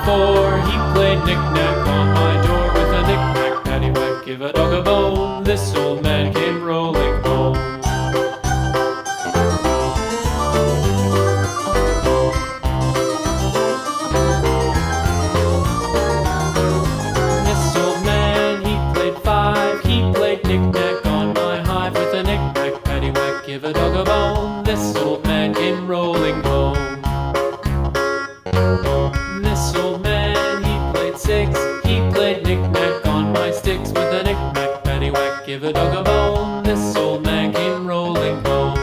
4, he played knick-knack on my door with a knick-knack, paddywhack, give a dog a bone. This old man came rolling home. This old man, he played 5, he played knick-knack on my hive with a knick-knack, paddywhack, give a dog a bone. This old man came rolling home. This old man, he played 6, he played knick-knack on my sticks with a knick-knack, paddywhack, give a dog a bone. This old man came rolling home.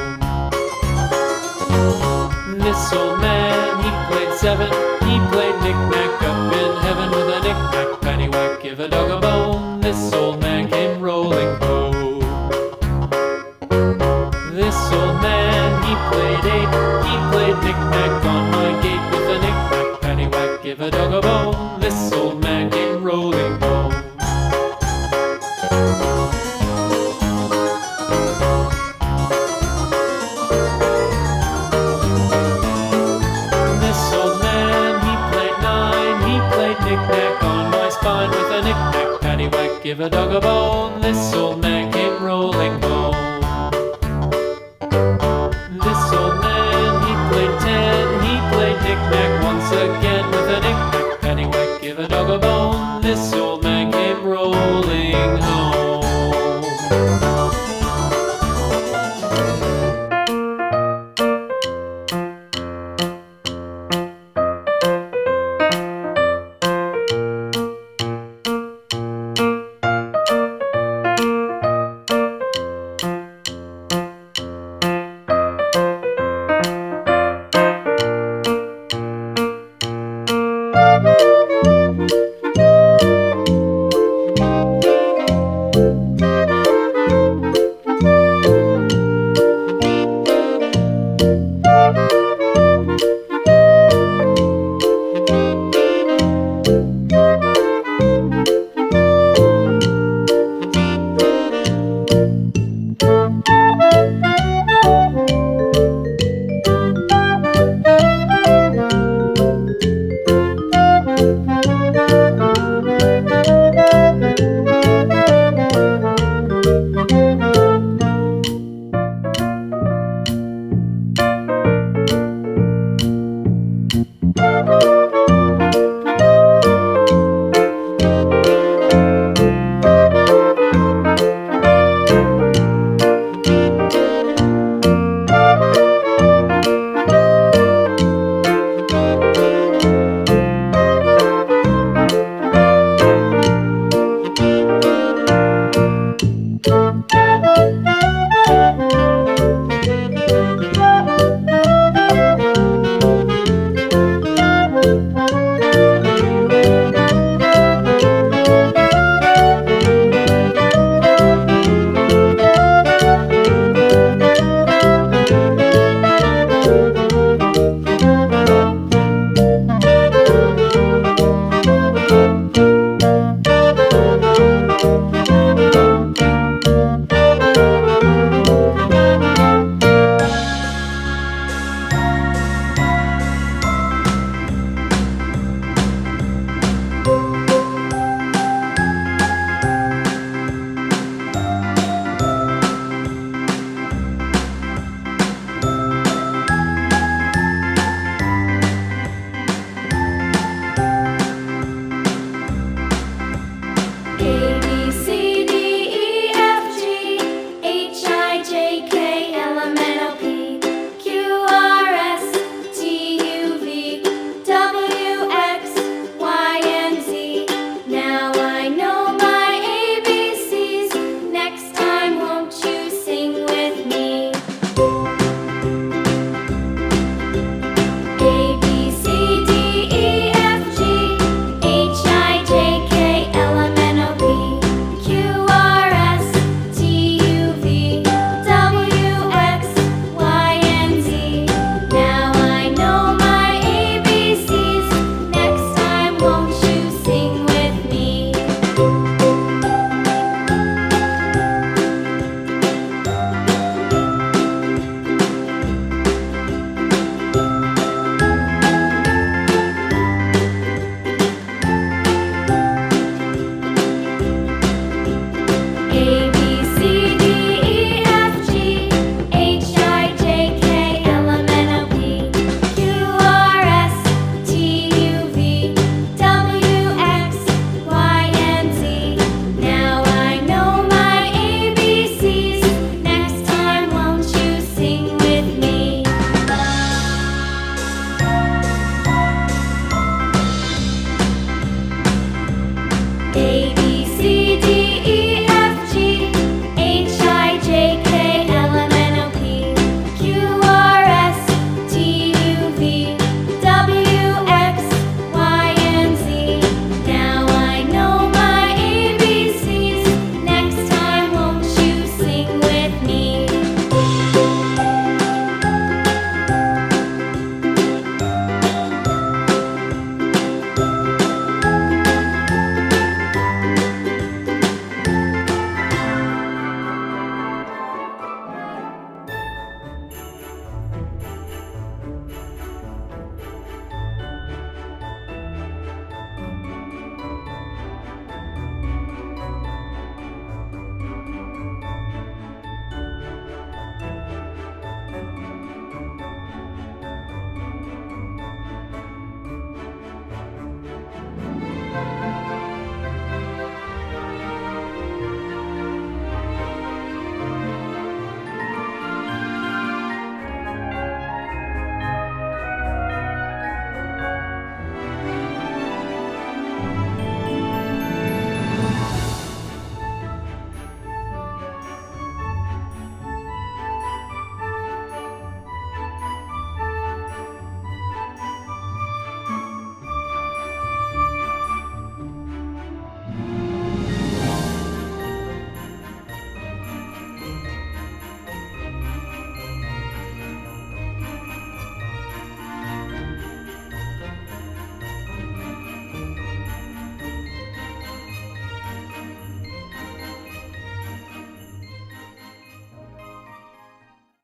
This old man, he played 7, he played knick-knack up in heaven with a knick-knack, paddywhack, give a dog a bone. This old man came rolling home. This old man, he played 8, he played knick-knack on my gate with a knick-knack, paddywhack, give a dog a bone. This old man came rolling home. This old man, he played 9, he played knick-knack on my spine with a knick-knack, paddywhack, give a dog a bone. This old man came rolling home.